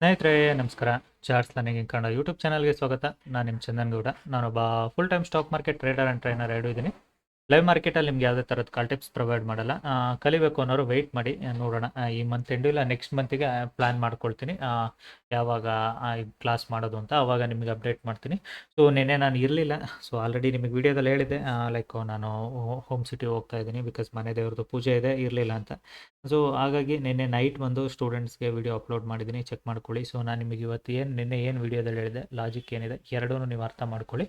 ಸ್ನೇಹಿತರೆ ನಮಸ್ಕಾರ. Charts learning Kannada YouTube ಚಾನಲ್ಗೆ ಸ್ವಾಗತ. ನಾನು ನಿಮ್ಮ ಚಂದನ್ ಗೌಡ. ನಾನೊಬ್ಬ full time stock market trader and trainer ಎರಡೂ ಇದ್ದೀನಿ. ಲೈವ್ ಮಾರ್ಕೆಟಲ್ಲಿ ನಿಮ್ಗೆ ಯಾವುದೇ ಥರದ ಕಾಲ್ ಟಿಪ್ಸ್ ಪ್ರೊವೈಡ್ ಮಾಡಲ್ಲ. ಕಲಿಬೇಕು ಅನ್ನೋರು ವೆಯ್ಟ್ ಮಾಡಿ, ನೋಡೋಣ. ಈ ಮಂತ್ ಎಂಡು ಇಲ್ಲ ನೆಕ್ಸ್ಟ್ ಮಂತಿಗೆ ಪ್ಲ್ಯಾನ್ ಮಾಡ್ಕೊಳ್ತೀನಿ ಯಾವಾಗ ಕ್ಲಾಸ್ ಮಾಡೋದು ಅಂತ. ಆವಾಗ ನಿಮಗೆ ಅಪ್ಡೇಟ್ ಮಾಡ್ತೀನಿ. ಸೊ ನಿನ್ನೆ ನಾನು ಇರಲಿಲ್ಲ. ಸೊ ಆಲ್ರೆಡಿ ನಿಮಗೆ ವಿಡಿಯೋದಲ್ಲಿ ಹೇಳಿದ್ದೆ, ಲೈಕ್ ನಾನು ಹೋಮ್ ಸಿಟಿ ಹೋಗ್ತಾ ಇದ್ದೀನಿ ಬಿಕಾಸ್ ಮನೆ ದೇವ್ರದ್ದು ಪೂಜೆ ಇದೆ, ಇರಲಿಲ್ಲ ಅಂತ. ಸೊ ಹಾಗಾಗಿ ನಿನ್ನೆ ನೈಟ್ ಬಂದು ಸ್ಟೂಡೆಂಟ್ಸ್ಗೆ ವಿಡಿಯೋ ಅಪ್ಲೋಡ್ ಮಾಡಿದ್ದೀನಿ, ಚೆಕ್ ಮಾಡ್ಕೊಳ್ಳಿ. ಸೊ ನಾನು ನಿಮಗೆ ಇವತ್ತು ನಿನ್ನೆ ಏನು ವಿಡಿಯೋದಲ್ಲಿ ಹೇಳಿದೆ, ಲಾಜಿಕ್ ಏನಿದೆ ಎರಡೂ ನೀವು ಅರ್ಥ ಮಾಡ್ಕೊಳ್ಳಿ.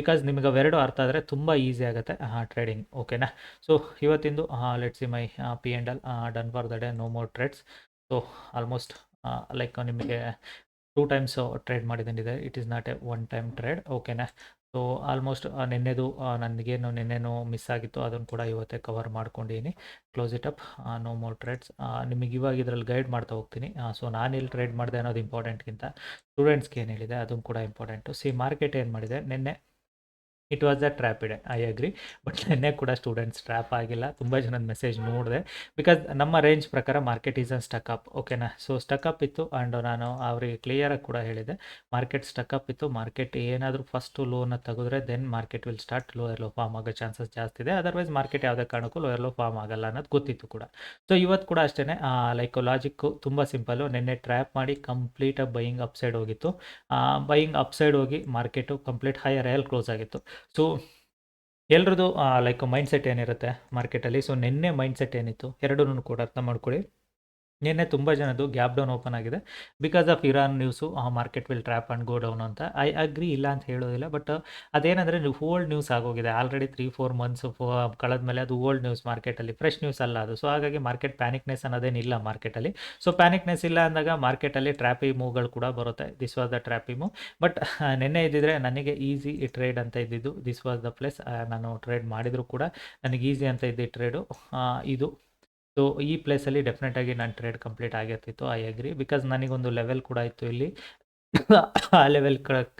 ಬಿಕಾಸ್ ನಿಮಗೆ ಅವೆರಡು ಅರ್ಥ ಆದರೆ ತುಂಬ ಈಸಿ ಆಗುತ್ತೆ ಟ್ರೇಡಿಂಗ್. ಓಕೆನಾ? ಸೊ ಇವತ್ತಿಂದು let's see my P and L done for the day, no more trades. So almost like ನಿಮಗೆ 2 ಟೈಮ್ಸ್ ಟ್ರೇಡ್ ಮಾಡಿದ್ದೇನಿದೆ. It is not a one time trade. ಓಕೆನಾ? ಸೊ ಆಲ್ಮೋಸ್ಟ್ ನಿನ್ನೆದು ನನಗೇನು ನಿನ್ನೆನೂ ಮಿಸ್ ಆಗಿತ್ತು, ಅದನ್ನು ಕೂಡ ಇವತ್ತೇ ಕವರ್ ಮಾಡ್ಕೊಂಡಿದ್ದೀನಿ. Close it up, no more trades. ನಿಮಗೆ ಇವಾಗ ಇದರಲ್ಲಿ ಗೈಡ್ ಮಾಡ್ತಾ ಹೋಗ್ತೀನಿ. ಸೊ ನಾನು ಇಲ್ಲಿ ಟ್ರೇಡ್ ಮಾಡಿದೆ ಅನ್ನೋದು ಇಂಪಾರ್ಟೆಂಟ್ಗಿಂತ ಸ್ಟೂಡೆಂಟ್ಸ್ಗೆ ಏನು ಹೇಳಿದೆ ಅದನ್ನು ಕೂಡ ಇಂಪಾರ್ಟೆಂಟು. ಮಾರ್ಕೆಟ್ ಏನು ಮಾಡಿದೆ ನಿನ್ನೆ, ಇಟ್ ವಾಸ್ ಅ ಟ್ರ್ಯಾಪ್ ಇದೆ, ಐ ಅಗ್ರಿ. ಬಟ್ ನಿನ್ನೆ ಕೂಡ ಸ್ಟೂಡೆಂಟ್ಸ್ ಟ್ರ್ಯಾಪ್ ಆಗಿಲ್ಲ. ತುಂಬ ಜನದ ಮೆಸೇಜ್ ನೋಡಿದೆ. ಬಿಕಾಸ್ ನಮ್ಮ ರೇಂಜ್ ಪ್ರಕಾರ ಮಾರ್ಕೆಟ್ ಈಸ್ ಅನ್ ಸ್ಟಕ್ಅಪ್. ಓಕೆನಾ? ಸೊ ಸ್ಟಕ್ಅಪ್ ಇತ್ತು ಆ್ಯಂಡ್ ನಾನು ಅವರಿಗೆ ಕ್ಲಿಯರಾಗಿ ಕೂಡ ಹೇಳಿದೆ, ಮಾರ್ಕೆಟ್ ಸ್ಟಕ್ಅಪ್ ಇತ್ತು. ಮಾರ್ಕೆಟ್ ಏನಾದರೂ ಫಸ್ಟು ಲೋನ ತೆಗೆದ್ರೆ then market will start lower low form ಆಗೋ ಚಾನ್ಸಸ್ ಜಾಸ್ತಿ ಇದೆ. ಅದರ್ವೈಸ್ ಮಾರ್ಕೆಟ್ ಯಾವುದೇ ಕಾರಣಕ್ಕೂ ಲೋಯರ್ ಲೋ ಫಾರ್ಮ್ ಆಗಲ್ಲ ಅನ್ನೋದು ಗೊತ್ತಿತ್ತು ಕೂಡ. ಸೊ ಇವತ್ತು ಕೂಡ ಅಷ್ಟೇ, ಲೈಕ್ ಲಾಜಿಕ್ಕು ತುಂಬ ಸಿಂಪಲ್ಲು. ನಿನ್ನೆ ಟ್ರ್ಯಾಪ್ ಮಾಡಿ ಕಂಪ್ಲೀಟಾಗಿ ಬೈಯಿಂಗ್ ಅಪ್ಸೈಡ್ ಹೋಗಿತ್ತು. ಬೈಯಿಂಗ್ ಅಪ್ಸೈಡ್ ಹೋಗಿ ಮಾರ್ಕೆಟು ಕಂಪ್ಲೀಟ್ ಹೈಯರ್ ಹೈಯಲ್ಲಿ ಕ್ಲೋಸ್ ಆಗಿತ್ತು. ಸೊ ಎಲ್ರದ್ದು ಲೈಕ್ ಮೈಂಡ್ಸೆಟ್ ಏನಿರುತ್ತೆ ಮಾರ್ಕೆಟಲ್ಲಿ, ಸೊ ನಿನ್ನೆ ಮೈಂಡ್ಸೆಟ್ ಏನಿತ್ತು ಎರಡೂ ಕೂಡ ಅರ್ಥ ಮಾಡ್ಕೊಳ್ಳಿ. ನಿನ್ನೆ ತುಂಬ ಜನದ್ದು ಗ್ಯಾಪ್ ಡೌನ್ ಓಪನ್ ಆಗಿದೆ because of Iran news. Market will trap and go down ಅಂತ. ಐ ಅಗ್ರಿ, ಇಲ್ಲ ಅಂತ ಹೇಳೋದಿಲ್ಲ. ಬಟ್ ಅದೇನಂದರೆ ಓಲ್ಡ್ ನ್ಯೂಸ್ ಆಗೋಗಿದೆ ಆಲ್ರೆಡಿ 3-4 ಮಂತ್ಸ್ ಕಳೆದ ಮೇಲೆ. ಅದು ಓಲ್ಡ್ ನ್ಯೂಸ್ ಮಾರ್ಕೆಟಲ್ಲಿ, ಫ್ರೆಶ್ ನ್ಯೂಸ್ ಅಲ್ಲ ಅದು. ಸೊ ಹಾಗಾಗಿ ಮಾರ್ಕೆಟ್ ಪ್ಯಾನಿಕ್ನೆಸ್ ಅನ್ನೋದೇನಿಲ್ಲ ಮಾರ್ಕೆಟಲ್ಲಿ. ಸೊ ಪ್ಯಾನಿಕ್ನೆಸ್ ಇಲ್ಲ ಅಂದಾಗ ಮಾರ್ಕೆಟಲ್ಲಿ ಟ್ರ್ಯಾಪಿ ಮೂವ್ಗಳು ಕೂಡ ಬರುತ್ತೆ. This was the trappy move. But ನಿನ್ನೆ ಇದ್ದಿದ್ರೆ ನನಗೆ ಈಸಿ ಟ್ರೇಡ್ ಅಂತ ಇದ್ದಿದ್ದು. This was the place. ನಾನು ಟ್ರೇಡ್ ಮಾಡಿದರೂ ಕೂಡ ನನಗೆ ಈಸಿ ಅಂತ ಇದ್ದಿದ್ದು ಟ್ರೇಡು ಇದು. ಸೊ ಈ ಪ್ಲೇಸಲ್ಲಿ ಡೆಫಿನೆಟಾಗಿ ನಾನು ಟ್ರೇಡ್ ಕಂಪ್ಲೀಟ್ ಆಗಿರ್ತಿತ್ತು, ಐ ಅಗ್ರಿ. ಬಿಕಾಸ್ ನನಗೊಂದು ಲೆವೆಲ್ ಕೂಡ ಇತ್ತು ಇಲ್ಲಿ. ಆ ಲೆವೆಲ್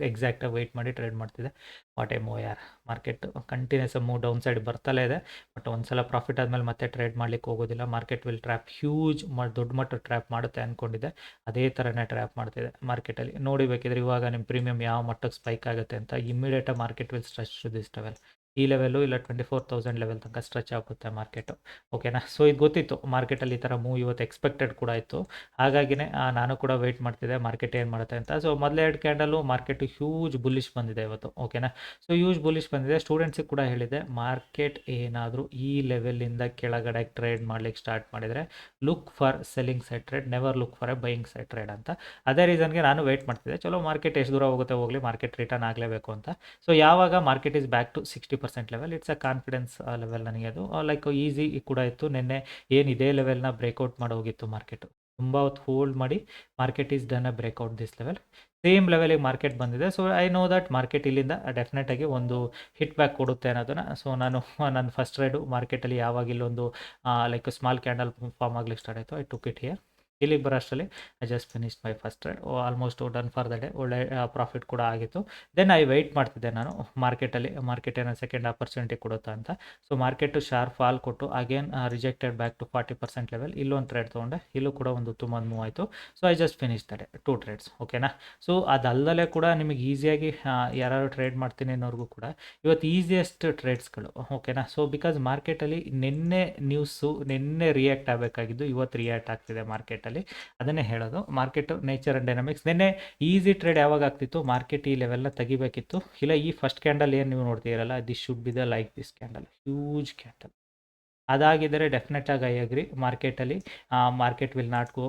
ಎಕ್ಸಾಕ್ಟಾಗಿ ವೆಯ್ಟ್ ಮಾಡಿ ಟ್ರೇಡ್ ಮಾಡ್ತಿದ್ದೆ. ವಾಟ್ ಎ ಮೂವ್ ಯಾರ್. Market continues move down side ಬರ್ತಲೇ ಇದೆ. ಬಟ್ ಒಂದ್ಸಲ ಪ್ರಾಫಿಟ್ ಆದಮೇಲೆ ಮತ್ತೆ ಟ್ರೇಡ್ ಮಾಡ್ಲಿಕ್ಕೆ ಹೋಗೋದಿಲ್ಲ. ಮಾರ್ಕೆಟ್ ವಿಲ್ ಟ್ರ್ಯಾಪ್, ಹ್ಯೂಜ್ ದೊಡ್ಡ ಮಟ್ಟ ಟ್ರ್ಯಾಪ್ ಮಾಡುತ್ತೆ ಅಂದ್ಕೊಂಡಿದ್ದೆ. ಅದೇ ಥರನೇ ಟ್ರ್ಯಾಪ್ ಮಾಡ್ತಿದೆ ಮಾರ್ಕೆಟಲ್ಲಿ. ನೋಡಿ ಬೇಕಿದ್ರೆ ಇವಾಗ ನಿಮ್ಮ ಪ್ರೀಮಿಯಮ್ ಯಾವ ಮಟ್ಟಕ್ಕೆ ಸ್ಪೈಕ್ ಆಗುತ್ತೆ ಅಂತ. ಇಮ್ಮಿಡಿಯೇಟಾಗಿ market will stretch to this level. ಈ ಲೆವೆಲು ಇಲ್ಲ 24,000 ಲೆವೆಲ್ ತನಕ ಸ್ಟ್ರೆಚ್ ಆಗುತ್ತೆ ಮಾರ್ಕೆಟು. ಓಕೆನಾ? ಸೊ ಇದು ಗೊತ್ತಿತ್ತು ಮಾರ್ಕೆಟಲ್ಲಿ ಈ ಥರ ಮೂವ್ ಇವತ್ತು ಎಕ್ಸ್ಪೆಕ್ಟೆಡ್ ಕೂಡ ಇತ್ತು. ಹಾಗಾಗಿನೇ ನಾನು ಕೂಡ ವೆಯ್ಟ್ ಮಾಡ್ತಿದ್ದೆ ಮಾರ್ಕೆಟ್ ಏನು ಮಾಡುತ್ತೆ ಅಂತ. ಸೊ ಮೊದಲೇ 2 ಕ್ಯಾಂಡಲು ಮಾರ್ಕೆಟು ಹ್ಯೂಜ್ ಬುಲ್ಲಿಶ್ ಬಂದಿದೆ ಇವತ್ತು. ಓಕೆನಾ? ಸೊ ಹ್ಯೂಜ್ ಬುಲ್ಲಿಶ್ ಬಂದಿದೆ. ಸ್ಟೂಡೆಂಟ್ಸಿಗೆ ಕೂಡ ಹೇಳಿದೆ, ಮಾರ್ಕೆಟ್ ಏನಾದರೂ ಈ ಲೆವೆಲಿಂದ ಕೆಳಗಡೆ ಟ್ರೇಡ್ ಮಾಡ್ಲಿಕ್ಕೆ ಸ್ಟಾರ್ಟ್ ಮಾಡಿದರೆ look for selling side trade, never look for a buying side trade ಅಂತ. ಅದೇ ರೀಸನ್ಗೆ ನಾನು ವೆಯ್ಟ್ ಮಾಡ್ತಿದ್ದೆ. ಚಲೋ ಮಾರ್ಕೆಟ್ ಎಷ್ಟು ದೂರ ಹೋಗುತ್ತೆ ಹೋಗಲಿ, ಮಾರ್ಕೆಟ್ ರಿಟರ್ನ್ ಆಗಲೇಬೇಕು ಅಂತ. ಸೊ ಯಾವಾಗ market is back to 60% level, it's a confidence level ನನಗೆ ಅದು. ಲೈಕ್ ಈಸಿ ಕೂಡ ಇತ್ತು. ನಿನ್ನೆ ಏನು ಇದೇ ಲೆವೆಲ್ನ ಬ್ರೇಕ್ಔಟ್ ಮಾಡಿ ಹೋಗಿತ್ತು ಮಾರ್ಕೆಟು. ತುಂಬ ಹೊತ್ತು ಹೋಲ್ಡ್ ಮಾಡಿ market is done a breakout this level. Same ಲೆವೆಲಿಗೆ ಮಾರ್ಕೆಟ್ ಬಂದಿದೆ. So I know that market ಇಲ್ಲಿಂದ ಡೆಫಿನೆಟಾಗಿ ಒಂದು ಹಿಟ್ ಬ್ಯಾಕ್ ಕೊಡುತ್ತೆ ಅನ್ನೋದನ್ನು. ಸೊ ನಾನು ನನ್ನ ಫಸ್ಟ್ ಟ್ರೇಡು ಮಾರ್ಕೆಟಲ್ಲಿ ಯಾವಾಗ ಇಲ್ಲೊಂದು ಲೈಕ್ ಸ್ಮಾಲ್ ಕ್ಯಾಂಡಲ್ ಫಾರ್ಮ್ ಆಗಲಿಕ್ಕೆ ಸ್ಟಾರ್ಟ್ ಆಯಿತು, ಐ ಟುಕ್ ಇಟ್ ಹಿಯರ್. ಇಲ್ಲಿಗೆ ಬರೋಷ್ಟರಲ್ಲಿ I just finish my first trade. Almost done for the day. ಒಳ್ಳೆ ಪ್ರಾಫಿಟ್ ಕೂಡ ಆಗಿತ್ತು. ದೆನ್ ಐ ವೆಯ್ಟ್ ಮಾಡ್ತಿದ್ದೆ ನಾನು ಮಾರ್ಕೆಟಲ್ಲಿ, ಮಾರ್ಕೆಟ್ ಏನೋ ಸೆಕೆಂಡ್ ಆಪರ್ಚುನಿಟಿ ಕೊಡುತ್ತಾ ಅಂತ. ಸೊ ಮಾರ್ಕೆಟು ಶಾರ್ಪ್ ಫಾಲ್ ಕೊಟ್ಟು again rejected back to 40% level. ಇಲ್ಲೊಂದು ಟ್ರೇಡ್ ತೊಗೊಂಡೆ, ಇಲ್ಲೂ ಕೂಡ ಒಂದು ತುಂಬ ಮೂವ್ ಆಯಿತು. So I just finish the day 2 trades. ಓಕೆನಾ? ಸೊ ಅದಲ್ಲದೆ ಕೂಡ ನಿಮಗೆ ಈಸಿಯಾಗಿ ಯಾರು ಟ್ರೇಡ್ ಮಾಡ್ತೀನಿ ಅನ್ನೋರ್ಗೂ ಕೂಡ ಇವತ್ತು ಈಸಿಯೆಸ್ಟ್ ಟ್ರೇಡ್ಸ್ಗಳು. ಓಕೆನಾ? ಸೊ ಬಿಕಾಸ್ ಮಾರ್ಕೆಟಲ್ಲಿ ನಿನ್ನೆ ನ್ಯೂಸು ನಿನ್ನೆ ರಿಯಾಕ್ಟ್ ಆಗಬೇಕಾಗಿದ್ದು ಇವತ್ತು ರಿಯಾಕ್ಟ್ ಆಗ್ತಿದೆ ಮಾರ್ಕೆಟಲ್ಲಿ. ಅದನ್ನೇ ಹೇಳೋದು, ಮಾರ್ಕೆಟ್ ನೇಚರ್ ಆ್ಯಂಡ್ ಡೈನಾಮಿಕ್ಸ್. ನಿನ್ನೆ ಈಸಿ ಟ್ರೇಡ್ ಯಾವಾಗ ಆಗ್ತಿತ್ತು, ಮಾರ್ಕೆಟ್ ಈ ಲೆವೆಲ್ನ ತೆಗಿಬೇಕಿತ್ತು. ಇಲ್ಲ ಈ ಫಸ್ಟ್ ಕ್ಯಾಂಡಲ್ ಏನು ನೀವು ನೋಡ್ತೀರಲ್ಲ, this should be the like this candle, huge candle. ಅದಾಗಿದ್ದರೆ ಡೆಫಿನೆಟಾಗಿ ಐ ಅಗ್ರಿ, ಮಾರ್ಕೆಟಲ್ಲಿ market will not go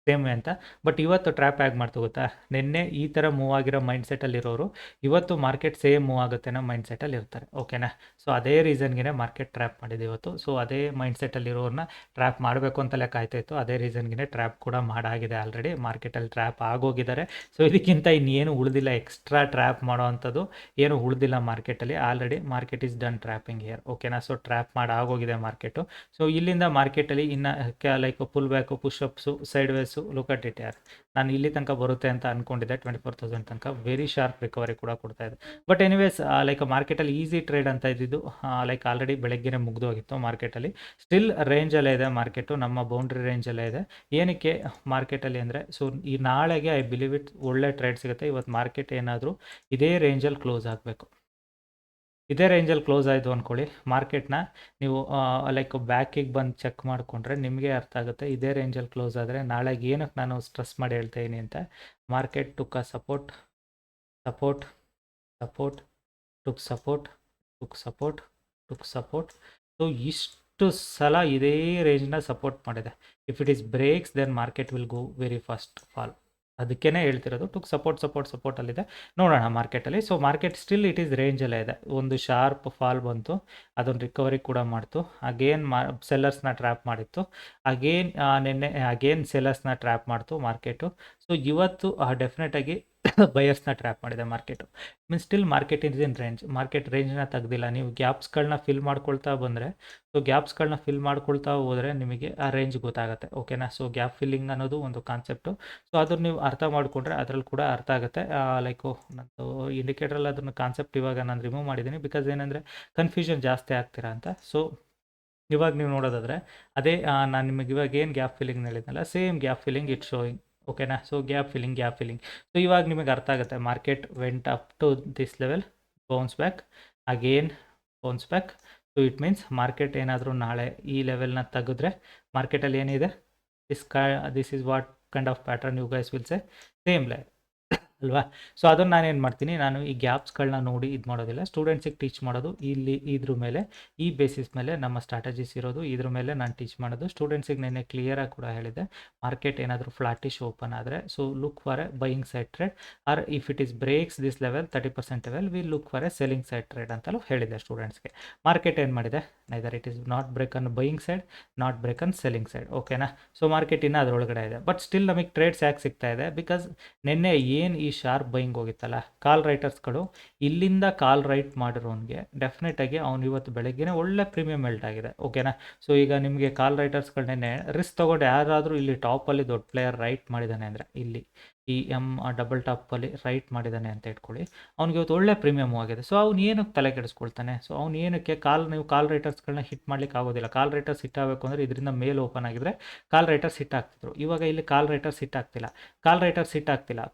same ಅಂತ. ಬಟ್ ಇವತ್ತು ಟ್ರ್ಯಾಪ್ ಆಗಿ ಮಾಡ್ತು ಗೊತ್ತಾ. ನಿನ್ನೆ ಈ ಥರ ಮೂವ್ ಆಗಿರೋ ಮೈಂಡ್ಸೆಟ್ಟಲ್ಲಿರೋರು ಇವತ್ತು ಮಾರ್ಕೆಟ್ ಸೇಮ್ ಮೂವ್ ಆಗುತ್ತೆ ಅನ್ನೋ ಮೈಂಡ್ಸೆಟ್ಟಲ್ಲಿ ಇರ್ತಾರೆ. ಓಕೆನಾ? ಸೊ ಅದೇ ರೀಸನ್ಗೆ ಮಾರ್ಕೆಟ್ ಟ್ರ್ಯಾಪ್ ಮಾಡಿದೆ ಇವತ್ತು. ಸೊ ಅದೇ ಮೈಂಡ್ಸೆಟ್ಟಲ್ಲಿರೋರನ್ನ ಟ್ರ್ಯಾಪ್ ಮಾಡಬೇಕು ಅಂತಲೇ ಕಾಯ್ತಾಯಿತ್ತು. ಅದೇ ರೀಸನ್ಗೆ ಟ್ರ್ಯಾಪ್ ಕೂಡ ಮಾಡಾಗಿದೆ ಆಲ್ರೆಡಿ. ಮಾರ್ಕೆಟಲ್ಲಿ ಟ್ರ್ಯಾಪ್ ಆಗೋಗಿದ್ದಾರೆ. ಸೊ ಇದಕ್ಕಿಂತ ಇನ್ನೇನು ಉಳಿದಿಲ್ಲ, ಎಕ್ಸ್ಟ್ರಾ ಟ್ರ್ಯಾಪ್ ಮಾಡೋ ಅಂಥದ್ದು ಏನು ಉಳಿದಿಲ್ಲ ಮಾರ್ಕೆಟಲ್ಲಿ. Already market is done trapping here. ಓಕೆನಾ? ಸೊ ಟ್ರ್ಯಾಪ್ ಮಾಡಿ ಆಗೋಗಿದೆ ಮಾರ್ಕೆಟು. ಸೊ ಇಲ್ಲಿಂದ ಮಾರ್ಕೆಟಲ್ಲಿ ಇನ್ನು like pull back, pushups, sideways, minutes look at it ಯಾರ್. ನಾನು ಇಲ್ಲಿ ತನಕ ಬರುತ್ತೆ ಅಂತ ಅಂದ್ಕೊಂಡಿದ್ದೆ 24,000 ತನಕ. ವೆರಿ ಶಾರ್ಪ್ ರಿಕವರಿ ಕೂಡ ಕೊಡ್ತಾ ಇದೆ. ಬಟ್ ಎನಿವೇಸ್ ಲೈಕ್ ಮಾರ್ಕೆಟಲ್ಲಿ ಈಸಿ ಟ್ರೇಡ್ ಅಂತ ಇದ್ದಿದ್ದು ಲೈಕ್ ಆಲ್ರೆಡಿ ಬೆಳಗ್ಗೆನೇ ಮುಗಿದೋಗಿತ್ತು ಮಾರ್ಕೆಟಲ್ಲಿ. ಸ್ಟಿಲ್ ರೇಂಜಲ್ಲೇ ಇದೆ ಮಾರ್ಕೆಟು, ನಮ್ಮ ಬೌಂಡ್ರಿ ರೇಂಜಲ್ಲೇ ಇದೆ. ಏನಕ್ಕೆ ಮಾರ್ಕೆಟಲ್ಲಿ ಅಂದರೆ, ಸೊ ಈ ನಾಳೆಗೆ ಐ ಬಿಲೀವ್ ಇಟ್ ಒಳ್ಳೆ ಟ್ರೇಡ್ ಸಿಗುತ್ತೆ. ಇವತ್ತು ಮಾರ್ಕೆಟ್ ಏನಾದರೂ ಇದೇ ರೇಂಜಲ್ಲಿ ಕ್ಲೋಸ್ ಆಗಬೇಕು. ಇದೇ ರೇಂಜಲ್ಲಿ ಕ್ಲೋಸ್ ಆಯಿತು ಅಂದ್ಕೊಳ್ಳಿ, ಮಾರ್ಕೆಟ್ನ ನೀವು ಲೈಕ್ ಬ್ಯಾಕಿಗೆ ಬಂದು ಚೆಕ್ ಮಾಡಿಕೊಂಡ್ರೆ ನಿಮಗೆ ಅರ್ಥ ಆಗುತ್ತೆ. ಇದೇ ರೇಂಜಲ್ಲಿ ಕ್ಲೋಸ್ ಆದರೆ ನಾಳೆಗೆ ಏನಕ್ಕೆ ನಾನು ಸ್ಟ್ರೆಸ್ ಮಾಡಿ ಹೇಳ್ತಾ ಇದ್ದೀನಿ ಅಂತ, market took support support support took support took support took support. So ಇಷ್ಟು ಸಲ ಇದೇ ರೇಂಜ್ನ ಸಪೋರ್ಟ್ ಮಾಡಿದೆ. If it is breaks then market will go very fast fall. ಅದಕ್ಕೇ ಹೇಳ್ತಿರೋದು ಟುಕ್ ಸಪೋರ್ಟಲ್ಲಿದೆ, ನೋಡೋಣ ಮಾರ್ಕೆಟಲ್ಲಿ. So market still it is ರೇಂಜಲ್ಲೇ ಇದೆ. ಒಂದು ಶಾರ್ಪ್ ಫಾಲ್ ಬಂತು, ಅದೊಂದು ರಿಕವರಿ ಕೂಡ ಮಾಡ್ತು. ಅಗೇನ್ ಸೆಲ್ಲರ್ಸ್ನ ಟ್ರ್ಯಾಪ್ ಮಾಡಿತ್ತು, ನಿನ್ನೆ ಅಗೇನ್ ಸೆಲ್ಲರ್ಸ್ನ ಟ್ರ್ಯಾಪ್ ಮಾಡ್ತು ಮಾರ್ಕೆಟು. ಸೊ ಇವತ್ತು ಡೆಫಿನೆಟಾಗಿ ಬಯರ್ಸ್ನ ಟ್ರ್ಯಾಪ್ ಮಾಡಿದೆ market. Means still market is in range. Market ರೇಂಜ್ನ ತೆಗ್ದಿಲ್ಲ. ನೀವು ಗ್ಯಾಪ್ಸ್ಗಳನ್ನ ಫಿಲ್ ಮಾಡ್ಕೊಳ್ತಾ ಬಂದರೆ, ಸೊ ಗ್ಯಾಪ್ಸ್ಗಳನ್ನ ಫಿಲ್ ಮಾಡ್ಕೊಳ್ತಾ ಹೋದರೆ ನಿಮಗೆ ಆ ರೇಂಜ್ ಗೊತ್ತಾಗುತ್ತೆ. ಓಕೆನಾ. ಸೊ ಗ್ಯಾಪ್ ಫಿಲ್ಲಿಂಗ್ ಅನ್ನೋದು ಒಂದು ಕಾನ್ಸೆಪ್ಟು. ಸೊ ಅದನ್ನು ನೀವು ಅರ್ಥ ಮಾಡಿಕೊಂಡ್ರೆ ಅದರಲ್ಲಿ ಕೂಡ ಅರ್ಥ ಆಗುತ್ತೆ. ಲೈಕು ನಂದು ಇಂಡಿಕೇಟ್ರಲ್ಲಿ ಅದನ್ನು ಕಾನ್ಸೆಪ್ಟ್ ಇವಾಗ ನಾನು ರಿಮೂವ್ ಮಾಡಿದ್ದೀನಿ, ಬಿಕಾಸ್ ಏನಂದರೆ ಕನ್ಫ್ಯೂಷನ್ ಜಾಸ್ತಿ ಆಗ್ತೀರಾ ಅಂತ. ಸೊ ಇವಾಗ ನೀವು ನೋಡೋದಾದರೆ ಅದೇ ನಾನು ನಿಮಗೆ ಇವಾಗ ಏನು ಗ್ಯಾಪ್ ಫಿಲ್ಲಿಂಗ್ ಹೇಳಿದ್ನಲ್ಲ, same gap filling it showing. ಓಕೆನಾ. So gap filling. ಸೊ ಇವಾಗ ನಿಮಗೆ ಅರ್ಥ ಆಗುತ್ತೆ, market went up to this level, bounce back, again bounce back. So it means market ಏನಾದರೂ ನಾಳೆ ಈ ಲೆವೆಲ್ನ ತೆಗೆದ್ರೆ ಮಾರ್ಕೆಟಲ್ಲಿ ಏನಿದೆ, this is what kind of pattern you guys will say, same level ಅಲ್ವಾ. ಸೊ ಅದನ್ನು ನಾನೇನು ಮಾಡ್ತೀನಿ, ನಾನು ಈ ಗ್ಯಾಪ್ಸ್ಗಳನ್ನ ನೋಡಿ ಇದು ಮಾಡೋದಿಲ್ಲ, ಸ್ಟೂಡೆಂಟ್ಸಿಗೆ ಟೀಚ್ ಮಾಡೋದು. ಇಲ್ಲಿ ಇದ್ರ ಮೇಲೆ, ಈ ಬೇಸಿಸ್ ಮೇಲೆ ನಮ್ಮ ಸ್ಟ್ರಾಟಜೀಸ್ ಇರೋದು, ಇದ್ರ ಮೇಲೆ ನಾನು ಟೀಚ್ ಮಾಡೋದು. ಸ್ಟೂಡೆಂಟ್ಸಿಗೆ ನೆನ್ನೆ ಕ್ಲಿಯರಾಗಿ ಕೂಡ ಹೇಳಿದೆ, ಮಾರ್ಕೆಟ್ ಏನಾದರೂ ಫ್ಲಾಟಿಶ್ ಓಪನ್ ಆದರೆ, so look for a buying side trade, or if it is breaks this level 30% level, we look for a selling side trade ಅಂತಲೂ ಹೇಳಿದೆ ಸ್ಟೂಡೆಂಟ್ಸ್ಗೆ. ಮಾರ್ಕೆಟ್ ಏನು ಮಾಡಿದೆ, neither it is not break on buying side, not break on selling side. ಓಕೆನಾ. So market ಇನ್ನೂ ಅದರೊಳಗಡೆ ಇದೆ. But still ನಮಗೆ ಟ್ರೇಡ್ಸ್ ಯಾಕೆ ಸಿಗ್ತಾ ಇದೆ, ಬಿಕಾಸ್ ನಿನ್ನೆ ಏನು ಈ ಶಾರ್ಪ್ ಬೈಯಿಂಗ್ ಹೋಗಿತ್ತಲ್ಲ, ಕಾಲ್ ರೈಟರ್ಸ್ಗಳು ಇಲ್ಲಿಂದ ಕಾಲ್ ರೈಟ್ ಮಾಡಿರೋನ್ಗೆ ಡೆಫಿನೆಟಾಗಿ ಅವ್ನು ಇವತ್ತು ಬೆಳಗ್ಗೆನೇ ಒಳ್ಳೆ ಪ್ರೀಮಿಯಂ ಮೆಲ್ಟ್ ಆಗಿದೆ. ಓಕೆನಾ. ಸೊ ಈಗ ನಿಮಗೆ ಕಾಲ್ ರೈಟರ್ಸ್ಗಳನ್ನೇ ರಿಸ್ಕ್ ತೊಗೊಂಡು ಯಾರಾದರೂ ಇಲ್ಲಿ ಟಾಪಲ್ಲಿ ದೊಡ್ಡ ಪ್ಲೇಯರ್ ರೈಟ್ ಮಾಡಿದ್ದಾನೆ ಅಂದರೆ, ಇಲ್ಲಿ ಈ ಡಬಲ್ ಟಾಪಲ್ಲಿ ರೈಟ್ ಮಾಡಿದ್ದಾನೆ ಅಂತ ಇಟ್ಕೊಳ್ಳಿ, ಅವ್ನಿಗೆ ಇವತ್ತು ಒಳ್ಳೆ ಪ್ರೀಮಿಯಮ್ ಆಗಿದೆ. ಸೊ ಅವ್ನು ಏನಕ್ಕೆ ತಲೆ ಕೆಡಿಸ್ಕೊಳ್ತಾನೆ, ಸೊ ಅವ್ನು ಏನಕ್ಕೆ ನೀವು ಕಾಲ್ ರೈಟರ್ಸ್ಗಳನ್ನ ಹಿಟ್ ಮಾಡ್ಲಿಕ್ಕೆ ಆಗೋದಿಲ್ಲ. ಕಾಲ್ ರೈಟರ್ಸ್ ಹಿಟ್ ಆಗಬೇಕು ಅಂದರೆ ಇದರಿಂದ ಮೇಲ್ ಓಪನ್ ಆಗಿದ್ರೆ ಕಾಲ್ ರೈಟರ್ಸ್ ಹಿಟ್ ಆಗ್ತಿದ್ರು. ಇವಾಗ ಇಲ್ಲಿ ಕಾಲ್ ರೈಟರ್ಸ್ ಹಿಟ್ ಆಗ್ತಿಲ್ಲ,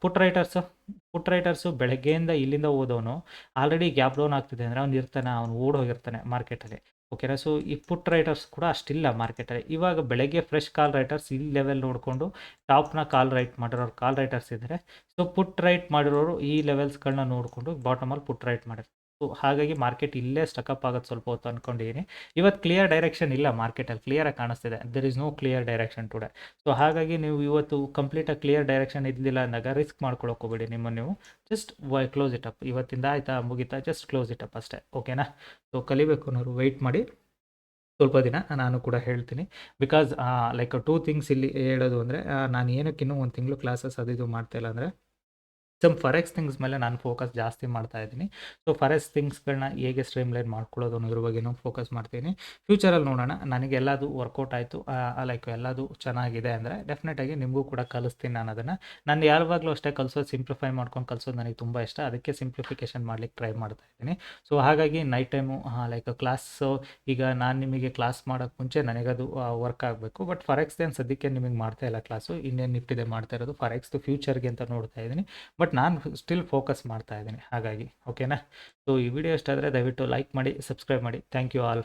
ಪುಟ್ ರೈಟರ್ಸು ಬೆಳಗ್ಗೆಯಿಂದ ಇಲ್ಲಿಂದ ಓದೋನು ಆಲ್ರೆಡಿ ಗ್ಯಾಪ್ ಡೌನ್ ಆಗ್ತಿದೆ ಅಂದರೆ ಅವ್ನು ಇರ್ತಾನೆ, ಅವ್ನು ಓಡೋಗಿರ್ತಾನೆ ಮಾರ್ಕೆಟಲ್ಲಿ. ಓಕೆನಾ. ಸೊ ಈ ಪುಟ್ ರೈಟರ್ಸ್ ಕೂಡ ಅಷ್ಟಿಲ್ಲ ಮಾರ್ಕೆಟಲ್ಲಿ. ಇವಾಗ ಬೆಳಗ್ಗೆ ಫ್ರೆಶ್ ಕಾಲ್ ರೈಟರ್ಸ್ ಈ ಲೆವೆಲ್ ನೋಡಿಕೊಂಡು ಟಾಪ್ನ ಕಾಲ್ ರೈಟ್ ಮಾಡಿರೋರು ಕಾಲ್ ರೈಟರ್ಸ್ ಇದ್ದಾರೆ. ಸೊ ಪುಟ್ ರೈಟ್ ಮಾಡಿರೋರು ಈ ಲೆವೆಲ್ಸ್ಗಳನ್ನ ನೋಡಿಕೊಂಡು ಬಾಟಮಲ್ಲಿ ಪುಟ್ ರೈಟ್ ಮಾಡಿರ್ತಾರೆ. ಸೊ ಹಾಗಾಗಿ ಮಾರ್ಕೆಟ್ ಇಲ್ಲೇ ಸ್ಟಕಪ್ ಆಗೋದು ಸ್ವಲ್ಪ ಹೊತ್ತು ಅಂದ್ಕೊಂಡಿದ್ದೀನಿ. ಇವತ್ತು ಕ್ಲಿಯರ್ ಡೈರೆಕ್ಷನ್ ಇಲ್ಲ ಮಾರ್ಕೆಟಲ್ಲಿ, ಕ್ಲಿಯರಾಗಿ ಕಾಣಿಸ್ತಿದೆ, there is no clear direction today. So ಹಾಗಾಗಿ ನೀವು ಇವತ್ತು ಕಂಪ್ಲೀಟಾಗಿ ಕ್ಲಿಯರ್ ಡೈರೆಕ್ಷನ್ ಇದ್ದಿಲ್ಲ ಅಂದಾಗ ರಿಸ್ಕ್ ಮಾಡ್ಕೊಳಕ್ಕೆ ಹೋಗ್ಬೇಡಿ. ನೀವು ಜಸ್ಟ್ ಕ್ಲೋಸ್ ಇಟ್ ಅಪ್. ಇವತ್ತಿಂದ ಆಯಿತಾ ಮುಗಿತಾ, ಜಸ್ಟ್ ಕ್ಲೋಸ್ ಇಟ್ ಅಪ್ ಅಷ್ಟೇ. ಓಕೆನಾ. ಸೊ ಕಲಿಬೇಕು ಅನ್ನೋರು ವೆಯ್ಟ್ ಮಾಡಿ ಸ್ವಲ್ಪ ದಿನ, ನಾನು ಕೂಡ ಹೇಳ್ತೀನಿ. ಬಿಕಾಸ್ ಲೈಕ್ 2 ಥಿಂಗ್ಸ್ ಇಲ್ಲಿ ಹೇಳೋದು ಅಂದರೆ, ನಾನು ಏನಕ್ಕೆ ಇನ್ನೂ 1 ತಿಂಗಳು ಕ್ಲಾಸಸ್ ಅದು ಮಾಡ್ತಾಯಿಲ್ಲ ಅಂದರೆ, ಸಮ್ ಫಾರೆಕ್ಸ್ ಥಿಂಗ್ಸ್ ಮೇಲೆ ನಾನು ಫೋಕಸ್ ಜಾಸ್ತಿ ಮಾಡ್ತಾ ಇದ್ದೀನಿ. ಸೊ ಫಾರೆಕ್ಸ್ ಥಿಂಗ್ಸ್ಗಳನ್ನ ಹೇಗೆ ಸ್ಟ್ರೀಮ್ಲೈನ್ ಮಾಡ್ಕೊಳ್ಳೋದು ಅನ್ನೋದ್ರ ಬಗ್ಗೆನೂ ಫೋಕಸ್ ಮಾಡ್ತೀನಿ. ಫ್ಯೂಚರಲ್ಲಿ ನೋಡೋಣ. ನನಗೆ ಎಲ್ಲದು ವರ್ಕೌಟ್ ಆಯಿತು, ಲೈಕ್ ಎಲ್ಲದು ಚೆನ್ನಾಗಿದೆ ಅಂದರೆ ಡೆಫಿನೆಟಾಗಿ ನಿಮಗೂ ಕೂಡ ಕಲಿಸ್ತೀನಿ ನಾನು ಅದನ್ನು. ನಾನು ಯಾವಾಗಲೂ ಅಷ್ಟೇ ಕಲಿಸೋದು ಸಿಂಪ್ಲಿಫೈ ಮಾಡ್ಕೊಂಡು ಕಲಿಸೋದು ನನಗೆ ತುಂಬ ಇಷ್ಟ. ಅದಕ್ಕೆ ಸಿಂಪ್ಲಿಫಿಕೇಷನ್ ಮಾಡ್ಲಿಕ್ಕೆ ಟ್ರೈ ಮಾಡ್ತಾ ಇದ್ದೀನಿ. ಸೊ ಹಾಗಾಗಿ ನೈಟ್ ಟೈಮು ಲೈಕ್ ಕ್ಲಾಸು, ಈಗ ನಾನು ನಿಮಗೆ ಕ್ಲಾಸ್ ಮಾಡೋಕ್ಕೆ ಮುಂಚೆ ನನಗದು ವರ್ಕ್ ಆಗಬೇಕು. ಬಟ್ ಫಾರೆಕ್ಸ್ ಏನು ಸದ್ಯಕ್ಕೆ ನಿಮಗೆ ಮಾಡ್ತಾ ಇಲ್ಲ ಕ್ಲಾಸು, ಇನ್ನೇನು ನಿಫ್ಟಿದೆ ಮಾಡ್ತಾ ಇರೋದು, ಫಾರೆಕ್ಸ್ದು ಫ್ಯೂಚರ್ಗೆ ಅಂತ ನೋಡ್ತಾ ಇದ್ದೀನಿ. ಬಟ್ ನಾನು ಸ್ಟಿಲ್ ಫೋಕಸ್ ಮಾಡ್ತಾ ಇದ್ದೀನಿ ಹಾಗಾಗಿ. ಓಕೆನಾ. ಸೊ ಈ ವಿಡಿಯೋ ಇಷ್ಟ ಆದರೆ ದಯವಿಟ್ಟು ಲೈಕ್ ಮಾಡಿ, ಸಬ್ಸ್ಕ್ರೈಬ್ ಮಾಡಿ. Thank you all.